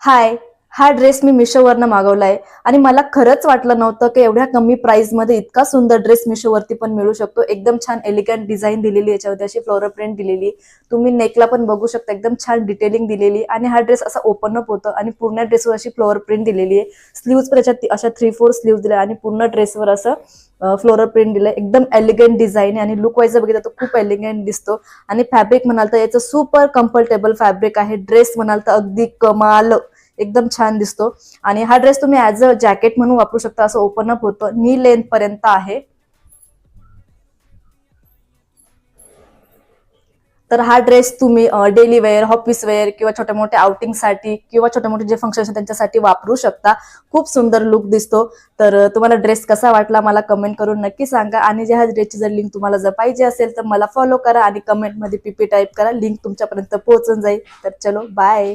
हाय, हा ड्रेस मी मिशोवरनं मागवलाय आणि मला खरंच वाटलं नव्हतं की एवढ्या कमी प्राइसमध्ये इतका सुंदर ड्रेस मिशोवरती पण मिळू शकतो. एकदम छान एलिगंट डिझाइन दिलेली, याच्यावरती अशी फ्लोरल प्रिंट दिलेली. तुम्ही नेकला पण बघू शकता, एकदम छान डिटेलिंग दिलेली आणि हा ड्रेस असा ओपन अप होतं आणि पूर्ण ड्रेसवर अशी फ्लोअर प्रिंट दिलेली आहे. स्लीव्स पण याच्यात अशा 3/4 स्लीव्स दिल्या आणि पूर्ण ड्रेसवर असं फ्लोरल प्रिंट दिलंय. एकदम एलिगंट डिझाइन आहे आणि लुक वाईज बघितलं तर खूप एलिगंट दिसतो. आणि फॅब्रिक म्हणाल तर याचं सुपर कम्फर्टेबल फॅब्रिक आहे. ड्रेस म्हणाल तर अगदी कमाल, एकदम छान दिसतो. आणि हा ड्रेस तुम्ही ऍज अ जॅकेट म्हणून वापरू शकता. असं ओपन अप होतं, नी लेंथ पर्यंत आहे. तर हा ड्रेस तुम्ही डेली वेअर, ऑफिस वेअर किंवा छोट्या मोठ्या आउटिंगसाठी किंवा छोटे मोठे जे फंक्शन त्यांच्यासाठी वापरू शकता. खूप सुंदर लुक दिसतो. तर तुम्हाला ड्रेस कसा वाटला मला कमेंट करून नक्की सांगा. आणि ह्या ड्रेसची जर लिंक तुम्हाला जर पाहिजे असेल तर मला फॉलो करा आणि कमेंटमध्ये पीपी टाईप करा, लिंक तुमच्यापर्यंत पोहोचून जाईल. तर चलो बाय.